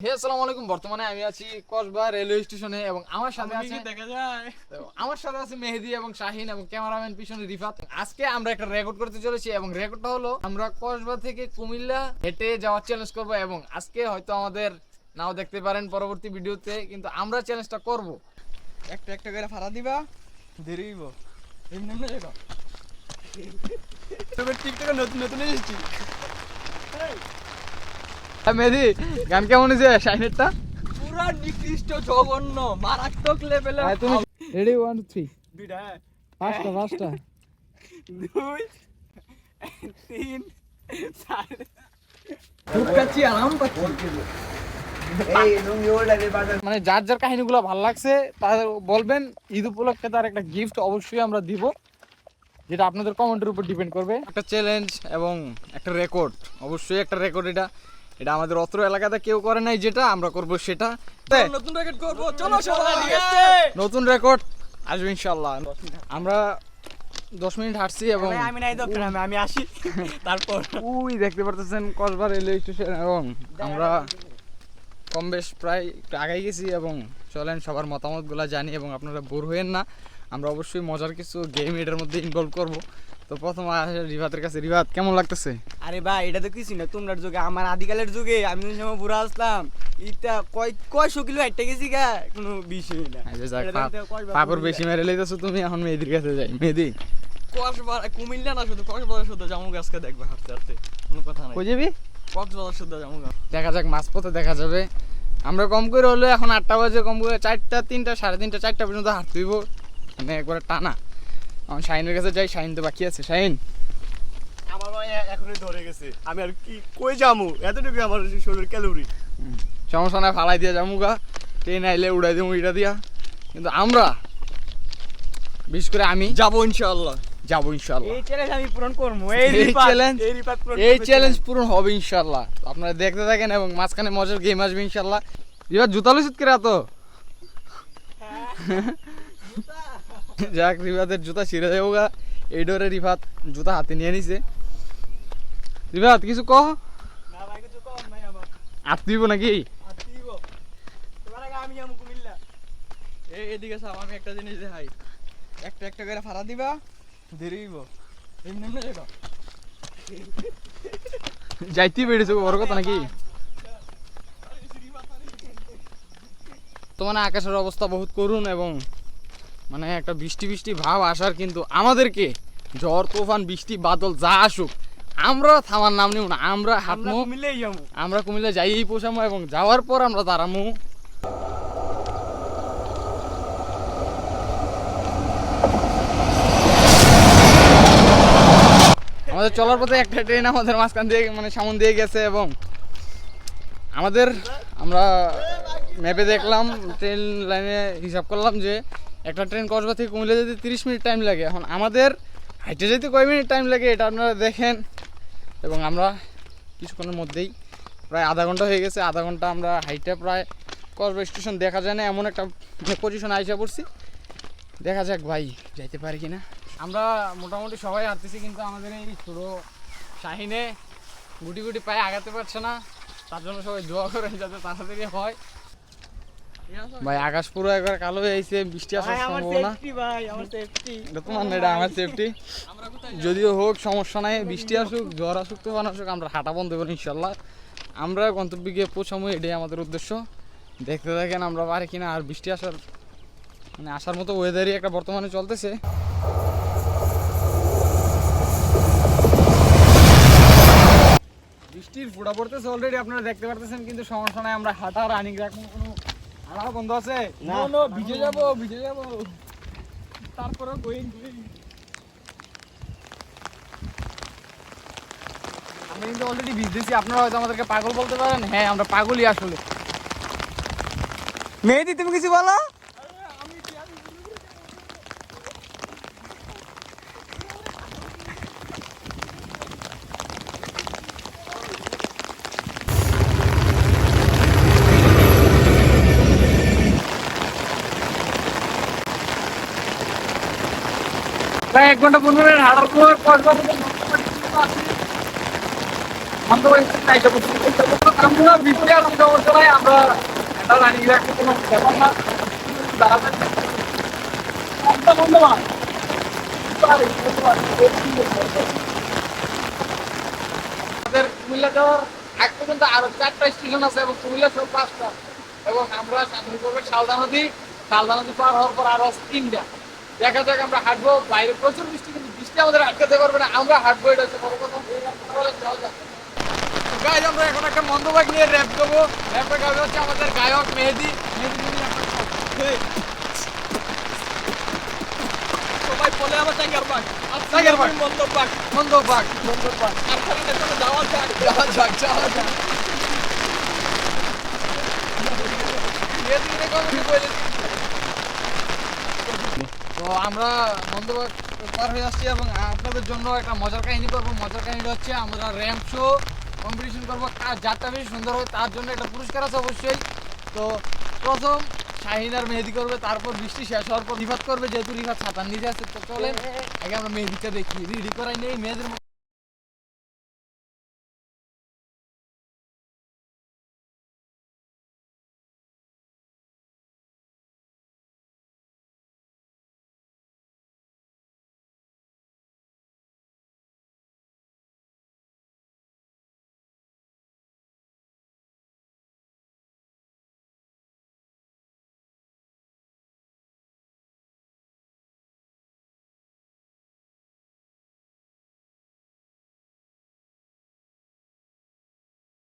হে আসসালামু আলাইকুম। বর্তমানে আমি আছি কসবা রেলওয়ে স্টেশনে এবং আমার সাথে আছে মেহেদি এবং শাহিন এবং ক্যামেরাম্যান পিছনে রিফাত। আজকে আমরা একটা রেকর্ড করতে চলেছি এবং রেকর্ডটা হলো আমরা কসবা থেকে কুমিল্লা হেঁটে যাওয়ার চ্যালেঞ্জ করব এবং আজকে হয়তো আমাদের নাও দেখতে পারেন পরবর্তী ভিডিওতে, কিন্তু আমরা চ্যালেঞ্জটা করব। একটা একটা করে ভাড়া দিবা দেরি হইব এমনি এমনি দেখো তবে টিকটকে নতুন নতুন এসেছি। মেহেদি গান কেমন হয়েছে শাহিনেরটা? পুরা নিকৃষ্ট জঘন্য মারাত্মক লেভেলে। তুমি রেডি 1 2 3 দুইটা পাঁচটা 2 3 4 ঢুকাচ্ছি আরাম পাচ্ছি। মানে যার যার কাহিনীগুলো ভালো লাগছে তাদের বলবেন, ঈদ উপলক্ষে তার একটা গিফট অবশ্যই আমরা দিব, যেটা আপনাদের কমেন্টের উপর ডিপেন্ড করবে। একটা চ্যালেঞ্জ এবং একটা রেকর্ড, অবশ্যই একটা রেকর্ড। এটা আমাদের অত্র এলাকাতে কেউ করে নাই, যেটা আমরা করব সেটা নতুন রেকর্ড করব। চলো সবাই ঠিক আছে, নতুন রেকর্ড আসবে ইনশাআল্লাহ। আমরা 10 মিনিট হাঁটছি এবং আমি নাই দরকার, আমি আসি তারপর ওই দেখতে পারতেছেন কসবা রেলওয়ে স্টেশন এবং আমরা কম বেশ প্রায় একটু আগাই গেছি এবং চলেন সবার মতামতগুলো জানি এবং আপনারা বোর হয়েন না। আমরা অবশ্যই মজার কিছু গেম এটার মধ্যে ইনভলভ করব। তো প্রথম আসে রিভাতের কাছে। রিভাত, কেমন লাগতেছে? আরে ভাই, এটা তো কিছু না, তোমরার যুগে আমার আদিকালের যুগে আমি ওই সময় বুড়া আসলাম, এটা কয়শো কিলো হাইটে গেছি গা, কোনো বিষয় না। পাপর বেশি মেরে লইতেছো তুমি। এখন মেহেদির কাছে যাই। মেহেদি, কক্সবাজার কুমিল্লা না, শুধু কক্সবাজার শুধু জামু গাছকে দেখবে হাঁটতে হাঁটতে, কোনো কথা নাই। কই যাবি? কক্সবাজার শুধু জামু গাছ দেখা যাক, মাঝপথে দেখা যাবে। আমরা কম করে হলে এখন 8টা বাজে, কম করে 4টা 3টা 3:30 4টা পর্যন্ত হাঁটতে হইব, মানে একবারে টানা। এখন শাহিনের কাছে যাই। শাহিন তো বাকি আছে। শাহিন, আমার ভাই এখনই ধরে গেছে, আমি আর কি কই যামু, এতটুকু আমার শরীর ক্যালোরি। সমস্যা না, ফালাই দিয়া যামুগা, ট্রেন আইলে উড়াই দেবো এটা দিয়া। কিন্তু আমরা বিশেষ করে আমি যাবো ইনশাআল্লাহ, যাবো ইনশাআল্লাহ। এই চ্যালেঞ্জ আমি পূরণ করব। এই চ্যালেঞ্জ পূরণ হবে ইনশাআল্লাহ। আপনারা দেখতে থাকেন এবং মাঝখানে মজার গেম আসবে ইনশাআল্লাহ। এবার জুতা লইছিস কিরা তো যাক, রিভাতের জুতা ছিঁড়ে যাবো। এই ডোরে রিভাত জুতা হাতে নিয়ে নিছে। রিভাত, কিছু কহ। না ভাই, কিছু কম নাই আমার। আপ দিব নাকি? আতিব তোমার আগে আমি যাবো কুমিল্লা। এদিকে সব আমি একটা জিনিস দেখাই, একটা একটা করে ভাড়া দিবা দেরি হইব এমনি এমনি দেখো। যাইতেই বেড়েছে বড় কথা নাকি? তো মানে আকাশের অবস্থা বহুত করুণ এবং মানে একটা বৃষ্টি বৃষ্টি ভাব আসার, কিন্তু আমাদেরকে ঝড় তুফান বৃষ্টি বাদল যা আসুক আমরা থামার নাম নিব না। আমরা হাঁটবো, কুমিল্লাই যাবো। আমরা কুমিল্লা যাইই পৌঁছামো এবং যাওয়ার পর আমরা দাঁড়ামো। আমাদের চলার পথে একটা ট্রেন আমাদের মাঝখান দিয়ে মানে সামন দিয়ে গেছে এবং আমরা ম্যাপে দেখলাম, ট্রেন লাইনে হিসাব করলাম যে একটা ট্রেন কসবা থেকে কুমিল্লা যেতে 30 মিনিট টাইম লাগে। এখন আমাদের হাইটে যেতে কয় মিনিট টাইম লাগে এটা আপনারা দেখেন। এবং আমরা কিছুক্ষণের মধ্যেই প্রায় আধা ঘন্টা হয়ে গেছে। আধা ঘন্টা আমরা হাইটে প্রায় কসবা স্টেশন দেখা যায় না এমন একটা পজিশনে আইসা পড়ছি। দেখা যাক ভাই যাইতে পারি কিনা। আমরা মোটামুটি সবাই হাঁটতেছি, কিন্তু আমাদের এই ছোটো শাহিনে গুটি গুটি পায়ে আগাতে পারছে না। তার জন্য সবাই দোয়া করেন যাতে তাড়াতাড়ি হয়। ভাই আকাশ পুরো একবার কালো হয়ে আইছে, বৃষ্টি আসার সম্ভাবনা। এটা তোমার না, এটা আমার সেফটি। যদিও হোক সমস্যা নাই, বৃষ্টি আসুক ঝড় আসুক তুফান আসুক, আমরা হাঁটা বন্ধ করি ইনশাল্লাহ। আমরা গন্তব্যে গিয়ে পৌঁছাবো, এটাই আমাদের উদ্দেশ্য। দেখতে থাকেন আমরা পারি কিনা। আর বৃষ্টি আসার মানে আসার মতো ওয়েদারই একটা বর্তমানে চলতেছে। বৃষ্টির ফোঁটা পড়তেছে অলরেডি, আপনারা দেখতে পারতেছেন, কিন্তু সমস্যা নাই। আমরা হাঁটা রানিং রাখবো, কোনো হাঁটা বন্ধ আছে না। ভিজে যাবো তারপরে আমরা কিন্তু অলরেডি ভিজতেছি। আপনারা হয়তো আমাদেরকে পাগল বলতে পারেন, হ্যাঁ আমরা পাগলই আসলে। মেহেদি, তুমি কিছু বলো। প্রায় 1 ঘন্টা 15 মিনিট হাঁটার পর মন্তব্য আমরা বৃষ্টি আর সমস্যা নাই, আমরা এটা রানিং রাখতে কোনো ব্যাপার না। দাঁড়াবেন বন্ধবান আমাদের কুমিল্লা যাওয়ার আগ পর্যন্ত আরো 4টা স্টেশন আছে এবং কুমিল্লা সব 5টা, এবং আমরা সামনে করবো শালদা নদী পার হওয়ার পর আরো 3টা। দেখা যাক আমরা হাঁটবো, বাইরে প্রচুর বৃষ্টি, কিন্তু বৃষ্টি আমাদের আটকাতে পারবে না, আমরা হাঁটবো, এটা হচ্ছে বড় কথা। গাইজ আমরা এখন একটা মন্দবাগ নিয়ে র্যাপ দেবো, র্যাপটা গাবে হচ্ছে আমাদের গায়ক মেহেদি। সবাই বলে আমার টাইগার বাঘ, টাইগার বাঘ, মন্দবাগ মন্দবাগ। আর খালি চলে যাওয়া যাক। তো আমরা মন্দবাগ পার হয়ে আসছি এবং আপনাদের জন্য একটা মজার কাহিনী করবো। মজার কাহিনীটা হচ্ছে আমরা র্যাম্প শো কম্পিটিশন করবো, যারটা বেশি সুন্দর হয় তার জন্য একটা পুরস্কার আছে অবশ্যই। তো প্রথম শাহিন আর মেহেদি করবে, তারপর বৃষ্টি শেষ হওয়ার পর রিফাত করবে, যেহেতু রিফাত ছাতার নিচে আছে। তো চলেন আগে আমরা মেহেদিটা দেখি, রেডি করাই নেই মেয়েদের।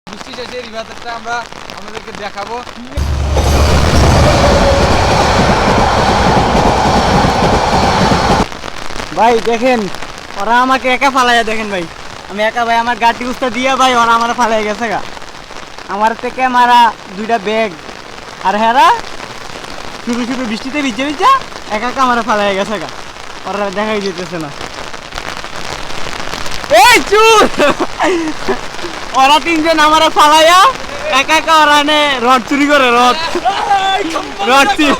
বৃষ্টি শেষে রিভারটা আমরা আমাদেরকে দেখাবো। ভাই দেখেন, ওরা আমাকে একা ফালাইয়া, দেখেন ভাই আমি একা, ভাই আমার গাটি উস্তা দিয়া ভাই ওরা আমার ফালাই গেছে গা। আমার থেকে মারা 2টা ব্যাগ, আর হেরা শুধু শুধু বৃষ্টিতে ভিজে ভিজা একা একা আমার ফালাই গেছে গা, ওরা দেখাই যেতেছে না। এই চুর, ওরা 3জন আমার ফালাইয়া একা একা ওরা রড চুরি করে, রড চুরি।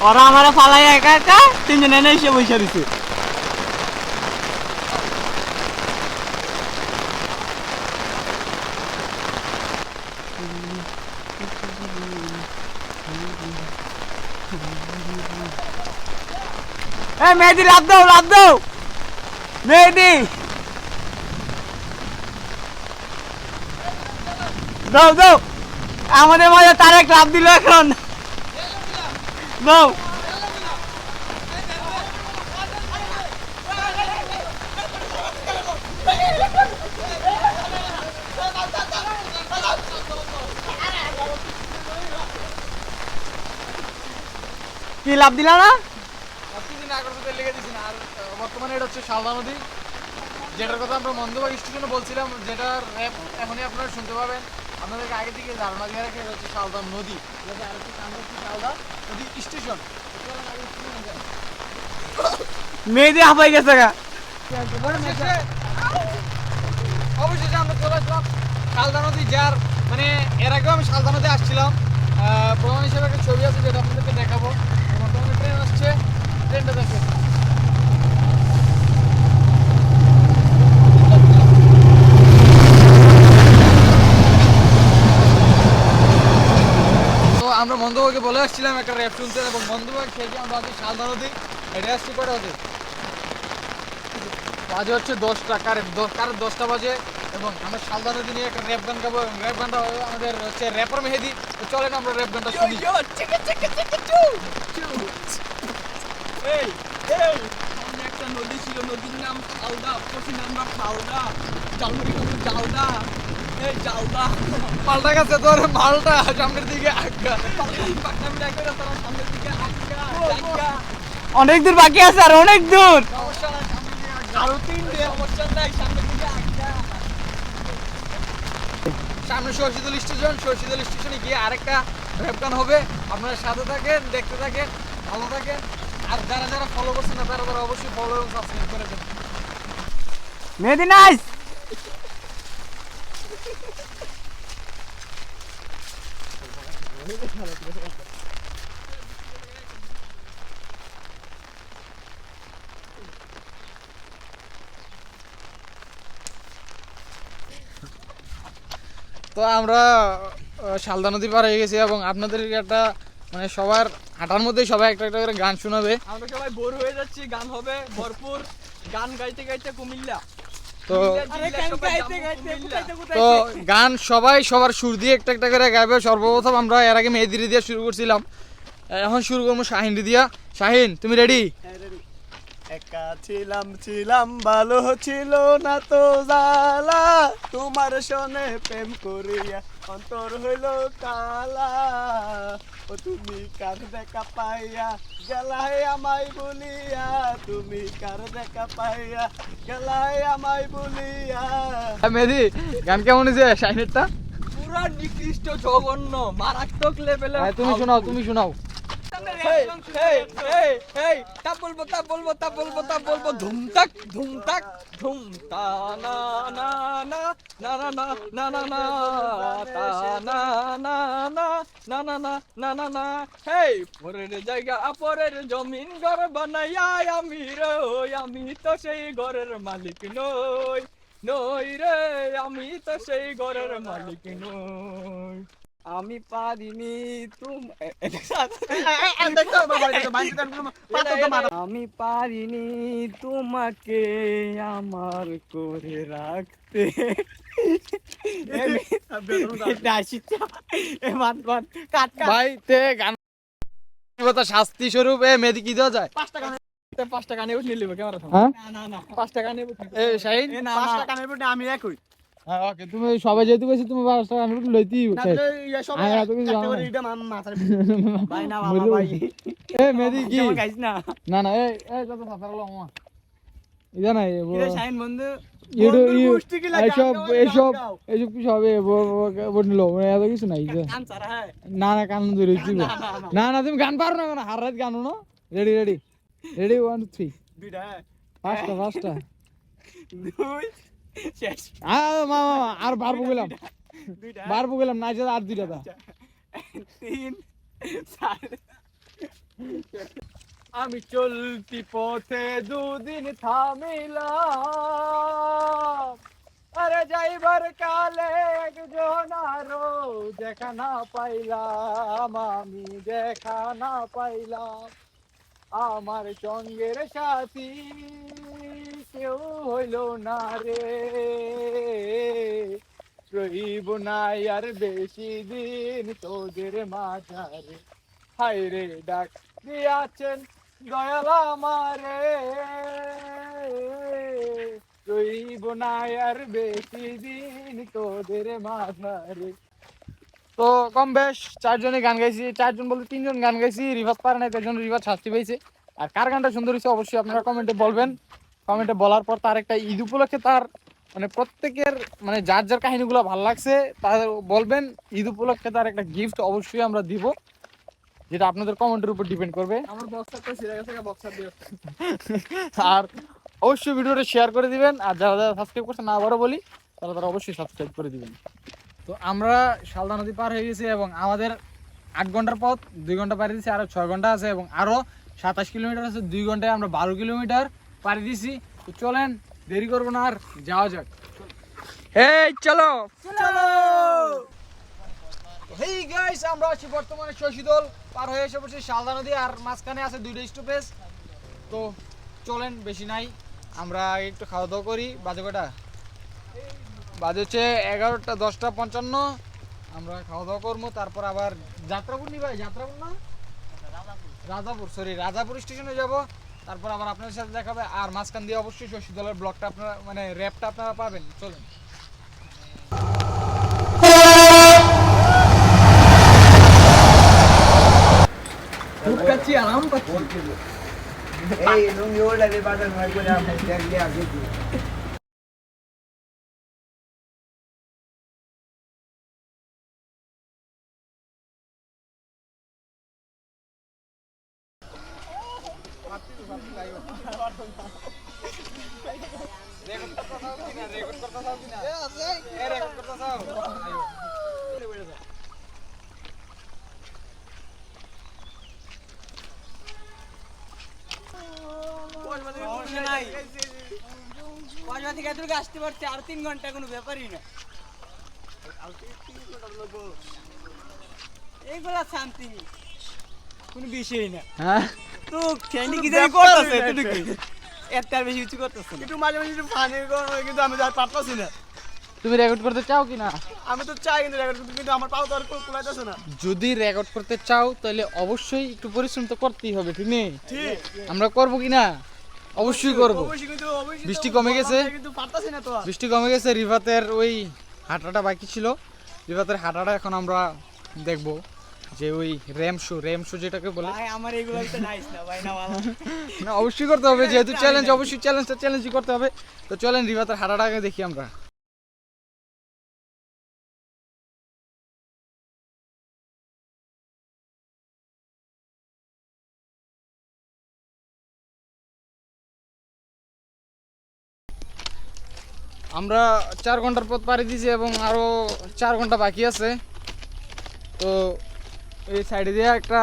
ওরা আমার ফালাই একা একা 3জন এনে এসে বসে দিছে। মেহেদি লাভ দাও মেহেদি, দাও আমাদের মাঝে তারেক লাভ দিল এখন, দাও। কি লাভ দিলা না? কিছুদিন আগের মধ্যে লেগে দিছি না। আর বর্তমানে এটা হচ্ছে শালদা নদী, যেটার কথা আমরা মন্দবাগ স্টেশনে বলছিলাম, যেটার র্যাপ এখনই আপনারা শুনতে পাবেন। আপনাদেরকে আগে থেকে ধারণা দিয়ে রাখে এটা হচ্ছে শালদা নদী, যেটা আর হচ্ছে সামনে হচ্ছে শালদা নদী স্টেশন। মেহেদি হাফাই গেছে গা। অবশেষে আমরা চলে আসলাম শালদা নদী, যার মানে এর আগেও আমি শালদা নদী আসছিলাম, প্রমাণ হিসেবে একটা ছবি আছে যেটা আপনাদেরকে দেখাবো। বর্তমানে ট্রেন আসছে, ট্রেনটা দেখে। তো আমরা মন্দবাগে বলে আসছিলাম একটা র্যাপ শুনতে, এবং মন্দবাগ থেকে আমরা আছি শালদা নদী। এটা আসছি কটা বাজে? বাজে হচ্ছে 10টা, কারেন্ট 10টা বাজে, এবং আমরা শালদা নদী নিয়ে একটা র্যাপ গান গাবো। র্যাপ গানটা হবে আমাদের হচ্ছে র্যাপার মেহেদি। তো চলেন আমরা র্যাপ গানটা শুনি। সামনে একটা নদী ছিল, নদীর নাম জালদা, পশ্চিম নাম্বার খালদা, জালমুড়ি জালদা, এই জালদা পাল্টা গেছে তোর মালটা, সামনের দিকে আজ্ঞা। সামনের দিকে আটকা অনেক দূর বাকি আছে, আর অনেক দূর। সমস্যা নাই, সামনের দিকে আরো 3টে সমস্যা নাই, সামনের দিকে আটকা। সামনে সরষিদল স্টেশনে গিয়ে আরেকটা র্যাপ গান হবে। আপনারা সাথে থাকেন, দেখতে থাকেন, ভালো থাকেন। আর যারা ফলো করছেন না তারা অবশ্যই ফলো এবং সাবস্ক্রাইব করে দেন। মেহেদি নাইস। তো আমরা শালদা নদী পার হয়ে গেছি এবং আপনাদের একটা মানে সবার হাঁটার মধ্যেই সবাই একটা একটা করে গান শোনাবে। আমরা সবাই বোর হয়ে যাচ্ছি, গান হবে ভরপুর, গান গাইতে গাইতে কুমিল্লা। তো কুমিল্লা। তো গান সবাই সবার সুর দিয়ে একটা একটা করে গাইবে। সর্বপ্রথম আমরা এর আগে মেহেদিরি দিয়ে শুরু করছিলাম, এখন শুরু করবো শাহিন দিয়া। শাহিন তুমি রেডি? একা ছিলাম ভালো ছিল না তো জালা, তোমার সনে প্রেম করিয়া অন্তর হইল কালা। ও তুমি কার দেখা পাইয়া গেলাই আমায় বলিয়া, তুমি কার দেখা পাইয়া গেলাই আমায় বলিয়া। মেহেদি গান কেমন হয়েছে শাহিনেরটা? পুরা নিকৃষ্ট জঘন্য মারাত্মক লেভেলে। তুমি শোনাও, তুমি শোনাও। তা বলবো ধুমতাক ধুমতাক ধুমতা না না না না না না না না না তা না না না না না না না না না। হেই পরের জায়গা পরের জমিন ঘর বানাইয়া আমি রই, আমি তো সেই ঘরের মালিক নই নই রে, আমি তো সেই ঘরের মালিক নই। আমি পারিনি আমি পারিনি তোমাকে আমার করে রাখতে। ভাই তে গান শাস্তি স্বরূপ মেহেদি কি দেওয়া যায়? 5 টাকা নেব নিয়ে নেব ক্যামেরা থাম। হ্যাঁ না না 5 টাকা নেব। এ শাহিন আমি একই হ্যাঁ ওকে, তুমি সবাই যেহেতু কইছি তুমি 5 টাকা আমি লইতেই এ মেহেদি কি না না এই এই কত ফাসার লো আমা ইদা নাই বন্ধু এইসব এইসব এইসব কি সবে বললো এত কিছু নাই না না কান ধরে না না তুমি গান পারো না কেন? হার রাত গানো না। রেডি রেডি রেডি 1 2 3 পাঁচটা মামা আর বারবো গেলাম না আর দুইটা দা। আমি চলতি পথে দুদিন থামিলাম, আরে যাইবার কালে একজন আরো দেখা না পাইলাম, আমি দেখা না পাইলাম। আমার সঙ্গের সাথী কেউ হইল না রে, রহিব না আর বেশি দিন তোদের মাঝারে। হায় রে ডাক দিয়াছেন দয়াল আমারে, রহিব না আর বেশি দিন তোদের মাঝারে। তো কম বেশ 4 জনে গান গাইছি, 4 জন বলতে 3 জন গান গাইছি। রিভাত পারে নাই, তার জন্য রিভাত শাস্তি পাইছে। আর কার গানটা সুন্দর হয়েছে অবশ্যই আপনারা কমেন্টে বলবেন। কমেন্টে বলার পর তার একটা ঈদ উপলক্ষে তার মানে প্রত্যেকের মানে যার যার কাহিনীগুলো ভালো লাগছে তার বলবেন। ঈদ উপলক্ষে তার একটা গিফট অবশ্যই আমরা দিব, যেটা আপনাদের কমেন্টের উপর ডিপেন্ড করবে। আমার বক্সারটা ছিঁড়ে গেছে, বক্সার দিয়ে। আর অবশ্যই ভিডিওটা শেয়ার করে দিবেন। আর যারা যারা সাবস্ক্রাইব করছে না আবারও বলি, তারা তারা অবশ্যই সাবস্ক্রাইব করে দিবেন। তো আমরা শালদা নদী পার হয়ে গেছি এবং আমাদের 8 ঘন্টার পথ 2 ঘন্টা পাড়ি দিয়েছি, আরও 6 ঘন্টা আছে এবং আরও 27 কিলোমিটার আছে। 2 ঘন্টায় আমরা 12 কিলোমিটার পাড়ি দিয়েছি। তো চলেন দেরি করবো না আর যাওয়া যাক। এই চলো চলো। হেই গাইস, আমরা আছি বর্তমানে শশীদল পার হয়ে এসে পড়ছি শালদা নদী, আর মাঝখানে আছে 2টা স্টপেজ। তো চলেন বেশি নাই, আমরা একটু খাওয়া দাওয়া করি। বাজে কটা বাজে হচ্ছে 11টা 10:55। আমরা খাওয়া দাওয়া করবো, তারপর আবার যাত্রাপুর নি ভাই, যাত্রাপুর না রাজাপুর স্টেশনে যাব। তারপর আবার আপনাদের সাথে দেখাবে। আর মাঝখান দিয়ে অবশ্যই শশীদলের ব্লগটা আপনারা মানে র্যাপটা আপনারা পাবেন। চলেন। কাচ্ছি আরাম পাচ্ছি। এই লুঙ্গি ওটা দিয়ে বাজার ভাই করে আমি দেখলে আগে আসতে পারছে আর 3 ঘন্টা কোনো ব্যাপারই না। এইগুলা শান্তি কোনো বিষয় না। হ্যাঁ তো খেয়ে কি জানি করতেছে তুই কি এত আর বেশি কিছু করতেছ না। একটু মাঝে মাঝে একটু ফানি করো কিন্তু আমি আর পারতাছি না। তুমি রেকর্ড করতে চাও কি না? আমি তো চাই কিন্তু রেকর্ড করতে, কিন্তু আমার পাও তো আর কুলাইতেছে না। যদি রেকর্ড করতে চাও তাহলে অবশ্যই একটু পরিশ্রম তো করতেই হবে, ঠিক নেই? ঠিক আমরা করবো কি না? অবশ্যই করবো। অবশ্যই কিন্তু অবশ্যই বৃষ্টি কমে গেছে। কিন্তু পারতাছি না তো আর। বৃষ্টি কমে গেছে, রিভাতের ওই হাঁটাটা বাকি ছিল। রিভাতের হাঁটাটা এখন আমরা দেখবো, যে ওই র্যাম শো যেটাকে বলে। ভাই আমার এগুলো তো নাইস না ভাই, না ভালো না অবশ্যই করতে হবে, যেহেতু চ্যালেঞ্জ, অবশ্যই চ্যালেঞ্জই করতে হবে। তো চলেন রিভাতের হাঁটাটাকে দেখি আমরা। আমরা 4 ঘন্টার পথ পাড়ি দিয়েছি এবং আরো 4 ঘন্টা বাকি আছে। তো এই সাইডে দিয়ে একটা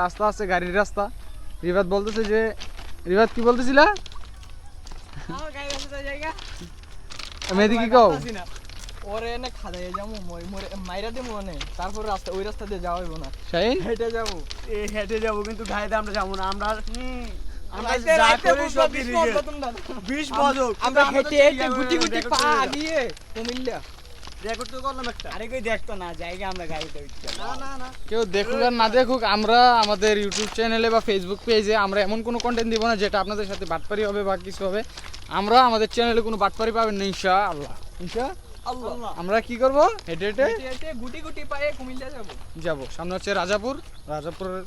রাস্তা আছে, গাড়ির রাস্তা। রিভাত বলতেছে যে, রিভাত কি বলতেছিলা? আমার গায়ে আছে তো জায়গা মেহেদি কি কও? পারতাছি না। ওরে এনে খাদাইয়া যাবো মরে মাইরা দেবো অনেক, তারপর রাস্তা ওই রাস্তা দিয়ে যাওয়া হইব না, শাহিন হেঁটে যাবো। এই হেঁটে যাবো কিন্তু গায়েতে আমরা যাবো না। আমরা আমরা রাইতে যা রাইতে করি বুঝবা, সব 20 এদিকে। বছর তোমরা। 20 বছর আমরা কিন্তু হেঁটে তো হেঁটে ঠিক গুটি গুটি record পা করবো। দিয়ে কুমিল্লা রেকর্ড তো করলাম একটা। আরে কই দেখতো না জায়গা, আমরা গাড়িতে উঠছি। না না না কেউ দেখুক আর না দেখুক, আমরা আমাদের ইউটিউব চ্যানেলে বা ফেসবুক পেজে আমরা এমন কোনো কন্টেন্ট দিব না যেটা আপনাদের সাথে বাটপারি হবে বা কিছু হবে। আমরা আমাদের চ্যানেলে কোনো বাটপারি পাবেন না ইনশাআল্লাহ। আল্লাহ। আমরা কি করব? হেঁটে হেঁটে হেঁটে হেঁটে গুটি গুটি পায়ে কুমিল্লা যাবো। যাব। সামনে হচ্ছে রাজাপুরের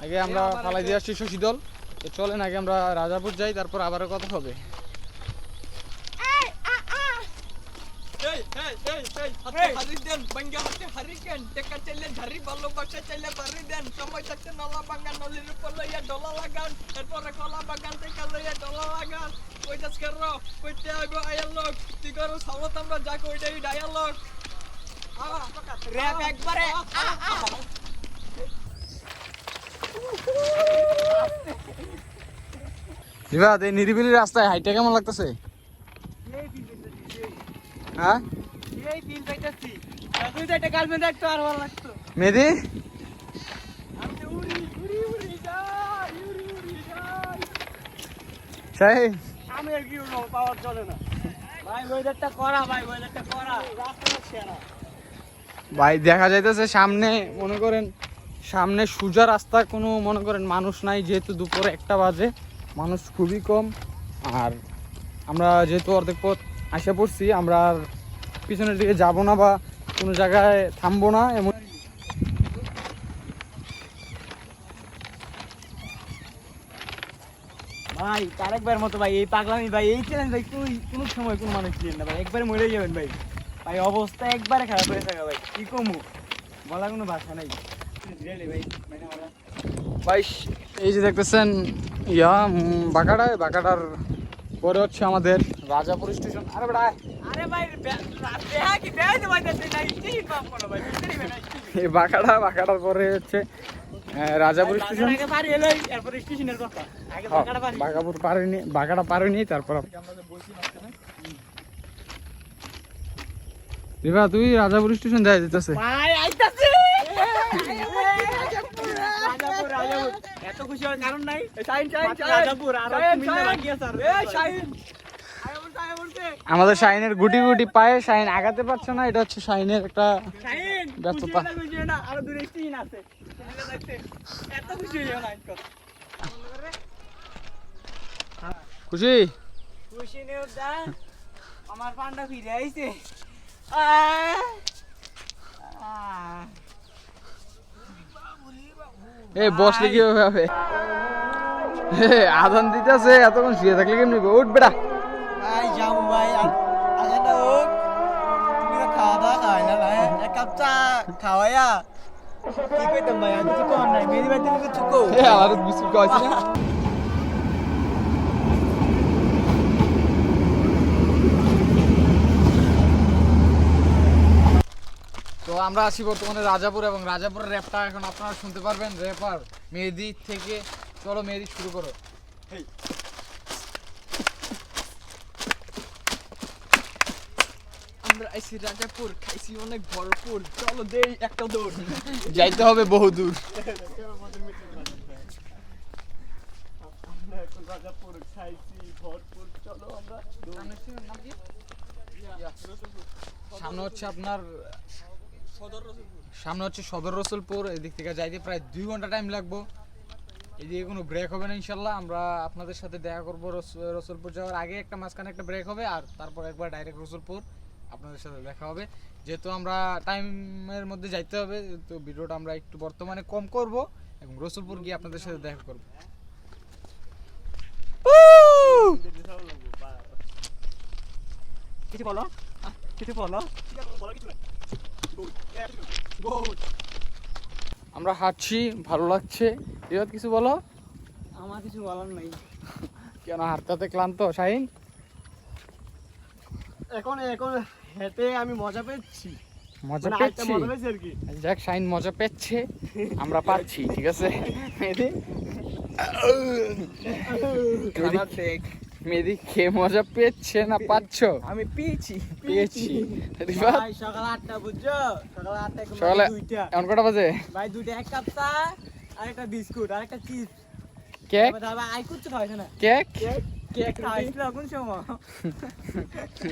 আগে আমরা আমার পালাই আগে- দিয়ে আসছি শশীদল। তো চলেন আগে আমরা রাজাপুর যাই, তারপর আবারও কথা হবে। এই হাতে হারি দেন বাঙ্গা, হাতে হারিকেন টেকা চাইলে ঝারি, ভালোবাসা চাইলে বাড়ি দেন, সময় থাকতে নলা বাগান, নলির উপর লইয়া ডলা লাগান, এরপরে কলা বাগান থেকে লইয়া ডলা লাগান। কইতাস কেন কইতে আইব আয়ার লোক, তুই করো সাবত আমরা যা কইটাই ডায়ালগ। র‍্যাপ একবারে রিভাত, এই নিরিবিলি রাস্তায় হাইটটা কেমন লাগতেছে? হ্যাঁ এই ফিল পাইতাছি। তুই তো একটা গার্লফ্রেন্ড দেখতো আর ভালো লাগতো। মেহেদি, আমি তো উড়ি উড়ি উড়ি যাই, উড়ি উড়ি যাই। শাহিন আমি আর কি উড়বো, পাওয়ার চলে না ভাই। ওয়েদারটা করা ভাই, ওয়েদারটা করা, রাস্তাটা সেরা। ভাই দেখা যাইতেছে সামনে, মনে করেন সামনে সোজা রাস্তা, কোনো মনে করেন মানুষ নাই, যেহেতু দুপুরে 1টা বাজে, মানুষ খুবই কম। আর আমরা যেহেতু অর্ধেক পথ আসে পড়ছি, আমরা আর পিছনের দিকে যাব না বা কোনো জায়গায় থামবো না এমন। ভাই তারেকবার মতো ভাই এই পাগলামি ভাই, এই চ্যালেঞ্জ ভাই কোনো সময় কোনো মানুষ দিলেন না ভাই। একবারে মরে যাবেন ভাই। ভাই অবস্থা একবারে খারাপ হয়ে থাকা ভাই, কি কমু বলা কোনো ভাষা নাই। রিয়েলি ভাই মানে আমরা ভাই এই যে দেখতেছেন বাঁকাটার পরে হচ্ছে আমাদের রাজাপুর স্টেশন। আরে বেড়া, আরে ভাই বেহা কি বেহা তো ভাই দেখতে নাই, কি পাপ করো ভাই, বুঝতে নাই। এই বাঁকাটার পরে হচ্ছে রাজাপুর স্টেশন। আগে পারি এলই, এরপর স্টেশনের কথা। আগে বাকাটা পারি। বাঁকাটা পারিনি, তারপর রিভা তুই রাজাপুর স্টেশন যাই যেতেছে। ভাই আইতাছে রাজাপুর। এত খুশি হওয়ার কারণ নাই। রাজাপুর আর মিললে বাকি আছে আর। এই শাহিন আয় বলতে আমাদের শাহিনের গুটি গুটি পায়ে শাহিন আগাতে পারছে না, এটা হচ্ছে শাহিনের একটা শাহিন ব্যস্ততা। খুশি না, আরো দূরে স্টেশন আছে। এত খুশি হইও না আজকে। খুশি? খুশি নেও দা, আমার পান্ডা ফিরে আইছে। এই বসলে কি হবে? আদান দিতেছে, এতক্ষণ শুয়ে থাকলে কেমনি হবে? উঠ বেটা। ভাই যাবো ভাই, আজানটা হোক। তুমি তো খাওয়া দাওয়া খাওয়াই না ভাই, এক কাপ চা খাওয়াইয়া কি কইতাম ভাই, আর কিছু কর নাই। মেরি ভাই তুমি কিছু কো। আমার বিস্কুট খাওয়াইছি না। তো আমরা আছি বর্তমানে রাজাপুর, এবং রাজাপুরের র্যাপটা এখন আপনারা শুনতে পারবেন। র্যাপার মেহেদি থেকে, চলো মেহেদি শুরু করো। আমরা আইছি রাজাপুর, খাইছি অনেক ভরপুর, চলো দেই একটা দৌড়। যাইতে হবে বহু দূর। সামনে হচ্ছে আপনার সদর রসুলপুর। এদিক থেকে যাইতে প্রায় 2 ঘন্টা টাইম লাগবে। এদিকে কোনো ব্রেক হবে না ইনশাল্লাহ। আমরা আপনাদের সাথে দেখা করবো রসুলপুর যাওয়ার আগে, একটা মাঝখানে একটা ব্রেক হবে, আর তারপর একবার ডাইরেক্ট রসুলপুর আপনাদের সাথে দেখা হবে। যেহেতু আমরা টাইমের মধ্যে যাইতে হবে, তো ভিডিওটা আমরা একটু বর্তমানে কম করব এবং রসুলপুর গিয়ে আপনাদের সাথে দেখা করব। কিছু বলো, কিছু বলো। আমরা হাঁটছি, ভালো লাগছে। রিয়াদ কিছু বলো। আমার কিছু বলার নাই। কেন হাঁটতে হাঁটতে ক্লান্ত শাহিন? এখন এখন হেঁটে আমি মজা পেয়েছি। মজা মানে পেয়েছি। মজা পেয়েছি আর কি। যাক, শাহিন মজা পেচ্ছে, আমরা পাচ্ছি, ঠিক আছে। মেয়েদি খেয়ে মজা পেচ্ছে না পাচ্ছ? আমি পেয়েছি। পেয়েছি। রিফাত, ভাই সকাল 8টা বুঝছো? সকাল 8টা সকালে দুইটা। এখন কটা বাজে? ভাই দুইটা, এক কাপ চা আর একটা বিস্কুট আর একটা চিপস। কেক? ভাই আই করতে খাইছ না? কেক? কেক খাইছিল কোন সময়?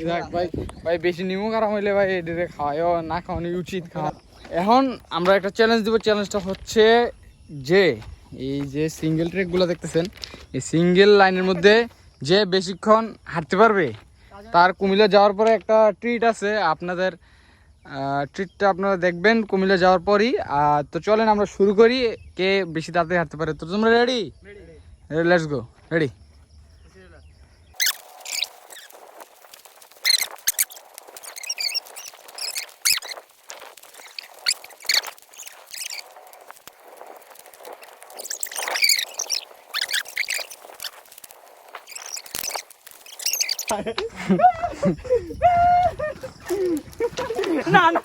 যাক ভাই, ভাই বেশি নিমক আরাম হইলে ভাই এটারে খাওয়াও না খাওয়ানো উচিত। খাওয়া এখন আমরা একটা চ্যালেঞ্জ দিব। চ্যালেঞ্জটা হচ্ছে যে এই যে সিঙ্গেল ট্রেকগুলো দেখতেছেন, এই সিঙ্গেল লাইনের মধ্যে যে বেশিক্ষণ হাঁটতে পারবে তার কুমিল্লা যাওয়ার পরে একটা ট্রিট আছে আপনাদের। ট্রিটটা আপনারা দেখবেন কুমিল্লা যাওয়ার পরই। তো চলেন আমরা শুরু করি, কে বেশি তাড়াতাড়ি হাঁটতে পারে। তো তোমরা রেডি? Let's go. রেডি? না না।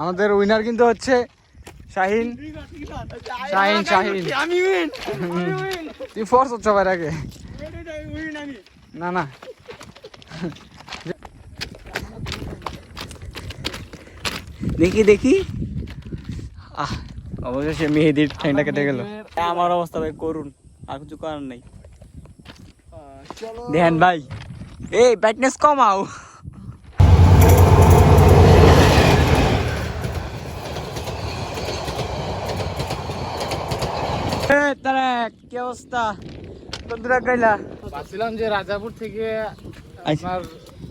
আমাদের উইনার কিন্তু হচ্ছে শাহিন। শাহিন, শাহিন। আমি উইন। তুই ফোর্স হচ্ছে সবার আগে। উইন আমি। না না, দেখি দেখি। অবশেষে মেহেদির ট্রেনটা কেটে গেল। আমার অবস্থা ভাই করুন, আর কিছু করার নেই। দেখেন ভাই, এই ব্রাইটনেস কমাও। কি অবস্থা? কতদূর গাইলা? ভাবছিলাম যে রাজাপুর থেকে আপনার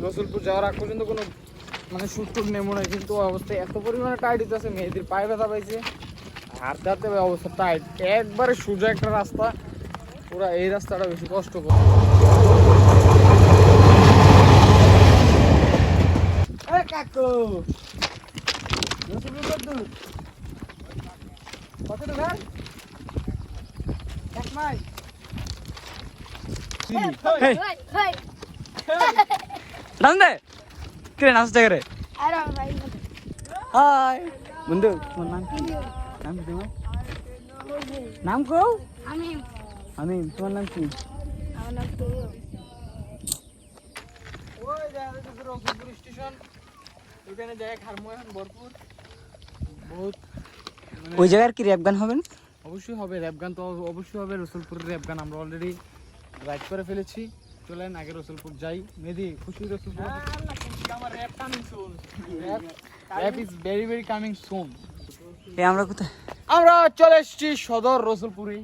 রসুলপুর যাওয়ার আগ পর্যন্ত কোনো মানে শুট টুট নেবো না, কিন্তু অবস্থা এত পরিমাণে টাইট হইতেছে, মেয়েদের পায়ে ব্যথা পাইছে, হাঁটতে হাঁটতে অবস্থা টাইট। একবারে সোজা একটা রাস্তা, পুরা এই রাস্তাটা বেশি কষ্ট করে। কাকু রসুলপুর কতদূর? কত দূর? 1 মাইল। Hey, hey. নান্দে কে নাচতে করে? I don't know. হাই বন্ধু, তোমার নাম কি? নাম কি তোমার? নাম কো? আমি। তোমার নাম কি? I'm not sure. ওই রসুলপুর স্টেশন, ওখানে জায়গা খারমো এখন ভরপুর বহুত। ওই জায়গার কি র্যাপ গান হবে না? অবশ্যই হবে র্যাপ গান, তো অবশ্যই হবে রসুলপুরের র্যাপ গান। আমরা অলরেডি রাইড করে ফেলেছি, চলেন আগে রসুলপুর যাই। মেহেদি খুশি রসুলপুর? আমার rap coming soon. Rap is very very coming soon. এই আমরা কোথায়? আমরা চলে এসেছি সদর রসুলপুরে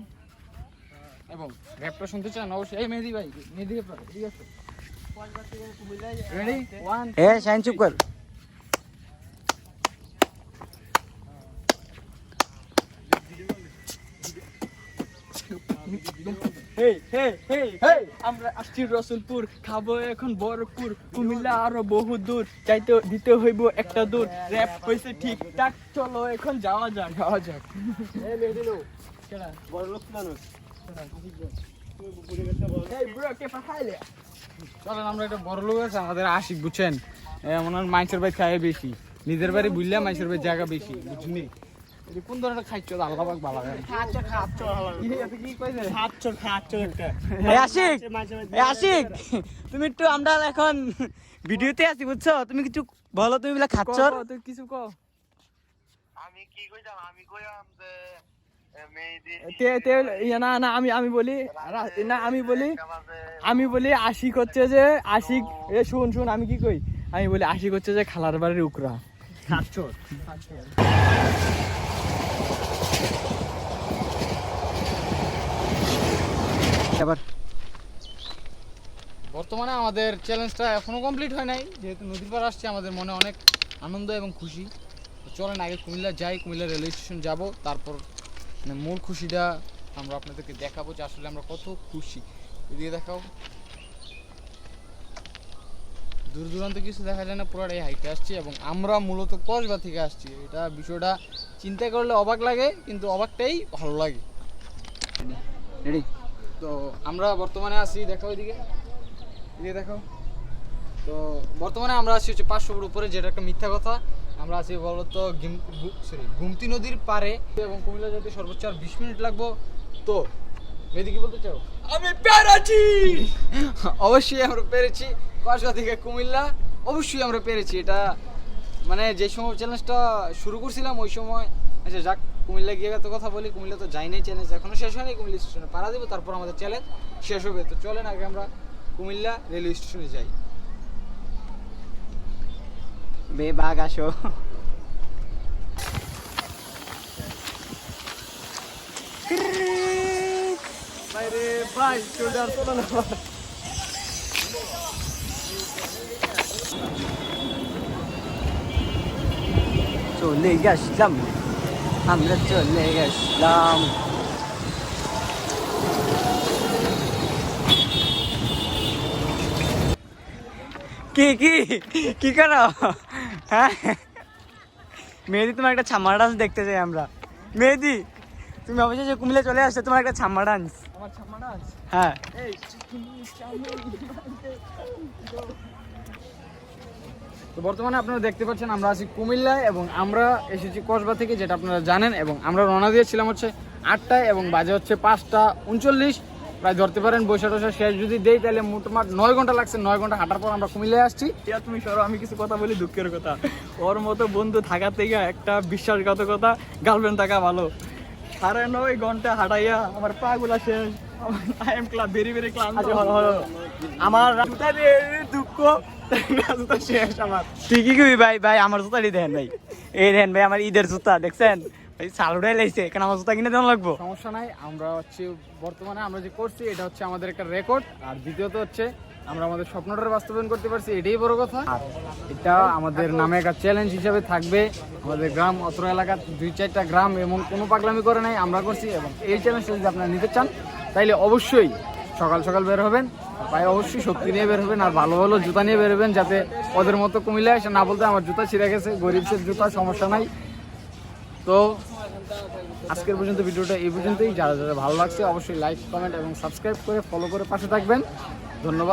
এবং র্যাপটা শুনতে চান অবশ্যই। এই মেহেদি ভাই, মেহেদি ঠিক আছে? রেডি? 1 এ শাইন চুপ কর। হেই হেই হেই হেই, আমরা আসছি রসুলপুর, খাবো এখন ভরপুর, কুমিল্লা আরো বহু দূর, চাইতে দিতে হইব একটা দূর, র‍্যাপ হইছে ঠিকঠাক, চলো এখন যাওয়া যাক। এই মেহেদি নো কেডা বড় লোক মানুষ। এই ব্রো কে পাঠাইলে? চলেন, আমরা একটা বড় লোক আছে আমাদের আশিক, বুঝছেন? ওনার মাইসের ভাই খায় বেশি, নিজের বাড়ি বুঝলে মাইসের ভাই জায়গা বেশি, বুঝলি? এটা কোন ধরনের খাইছো আল্লাহ পাক ভালো জানে কি কইছে এই আশিক তুমি একটু আমরা এখন ভিডিওতে আছি বুঝছো, তুমি কিছু বলো, তুমি বলে খাচ্ছ। তুই কিছু কো। আমি কি কইতাম, আমি কইলাম যে মেহেদি আমি বলি না, আমি বলি আশিক হচ্ছে যে আশিক, এ শুন আমি কি কই, আমি বলি আশিক হচ্ছে যে খালার বাড়ির উকরা। এবার বর্তমানে আমাদের চ্যালেঞ্জটা এখনো কমপ্লিট হয় নাই, যেহেতু নদীর পাড় আসছে আমাদের মনে অনেক আনন্দ এবং খুশি। তো চলেন আগে কুমিল্লা যাই, কুমিল্লা রেলওয়ে স্টেশন যাব, তারপর মানে মূল খুশিটা আমরা আপনাদেরকে দেখাবো যে আসলে আমরা কত খুশি। এদিকে দেখাও, দূর দূরান্ত কিছু দেখা যায় না, পুরোটাই হাইটে আসছি এবং আমরা মূলত কসবা থেকে আসছি। এটা বিষয়টা চিন্তা করলে অবাক লাগে, কিন্তু অবাকটাই ভালো লাগে। রেডি? তো আমরা বর্তমানে আছি, দেখাও এদিকে, এদিকে দেখাও। তো বর্তমানে আমরা আছি হচ্ছে 500 ফুট উপরে, যেটা একটা মিথ্যা কথা। আমরা আছি বলতো গুমতি নদীর পারে এবং কুমিল্লা যেতে সর্বোচ্চ আর 20 মিনিট লাগবো। তো মেয়েদি কি বলতে চাও? আমি পেরেছি, অবশ্যই আমরা পেরেছি। কসবা থেকে কুমিল্লা অবশ্যই আমরা পেরেছি। এটা মানে যে সময় চ্যালেঞ্জটা শুরু করছিলাম ওই সময়, আচ্ছা যাক কুমিল্লা গিয়ে এত কথা বলি, কুমিল্লা তো যাই নাই, চ্যালেঞ্জ এখনো শেষ হয়নি। কুমিল্লা স্টেশনে পাড়া দেবো, তারপর আমাদের চ্যালেঞ্জ শেষ হবে। তো চলেন আগে আমরা কুমিল্লা রেলওয়ে স্টেশনে যাই। বেবাগ আসো। বাইরে ভাই শোল্ডার তোলো না। চলে গেছিলাম, আমরা চলে গেছিলাম। কি কি কি করো? হ্যাঁ মেহেদি, তোমার একটা ছাম্মা ডান্স দেখতে চাই আমরা। মেহেদি, তুমি অবশ্যই কুমিল্লা চলে আসছো, তোমার একটা ছাম্মা ডান্স। আমার ছাম্মাটা আছে। হ্যাঁ এই তো বর্তমানে আপনারা দেখতে পাচ্ছেন আমরা আছি কুমিল্লায় এবং আমরা এসেছি কসবা থেকে, যেটা আপনারা জানেন। এবং আমরা রওনা দিয়েছিলাম হচ্ছে 8টায় এবং বাজে হচ্ছে 5টা 39। প্রায় ধরতে পারেন বৈশাখ টৈশাখ শেষ যদি দেই তাহলে মোটামুট 9 ঘন্টা লাগছে। 9 ঘন্টা হাঁটার পর আমরা কুমিল্লায় আসছি। তুমি সরো, আমি কিছু কথা বলি, দুঃখের কথা। ওর মতো বন্ধু থাকার থেকে একটা বিশ্বাসঘাতকতা গার্লফ্রেন্ড থাকা ভালো। 9.5 ঘন্টা হাঁটাইয়া আমার পা গুলা শেষ। আই এম ভেরি ভেরি ক্লান্ত। আমার দুঃখ জুতা শেষ আমার। ঠিকই কবি ভাই। ভাই আমার জুতাটি দেখেন ভাই, এই দেখেন ভাই আমার ঈদের জুতা দেখছেন ভাই, সালুটাই লাইছে, কেন আমার জুতা কিনে দেওয়া লাগবো? সমস্যা নাই, আমরা হচ্ছে বর্তমানে আমরা যে করছি এটা হচ্ছে আমাদের একটা রেকর্ড। আর দ্বিতীয়ত হচ্ছে আমরা আমাদের স্বপ্নটার বাস্তবায়ন করতে পারছি, এটাই বড় কথা। আর এটা আমাদের নামে একটা চ্যালেঞ্জ হিসেবে থাকবে। আমাদের গ্রাম অত্র এলাকার 2-4টা গ্রাম এমন কোনো পাগলামি করে নাই, আমরা করছি। এবং এই চ্যালেঞ্জটা যদি আপনারা নিতে চান তাইলে অবশ্যই সকাল সকাল বের হবেন, পায়ে অবশ্যই শক্তি নিয়ে বের হবেন, আর ভালো ভালো জুতা নিয়ে বের হবেন, যাতে ওদের মতো কুমিল্লায় এসে না বলতে আমার জুতা ছিঁড়ে গেছে, গরিবদের জুতা, সমস্যা নাই। তো আজকের পর্যন্ত ভিডিওটা এই পর্যন্তই। যারা যারা ভালো লাগছে অবশ্যই লাইক, কমেন্ট এবং সাবস্ক্রাইব করে ফলো করে পাশে থাকবেন। ধন্যবাদ।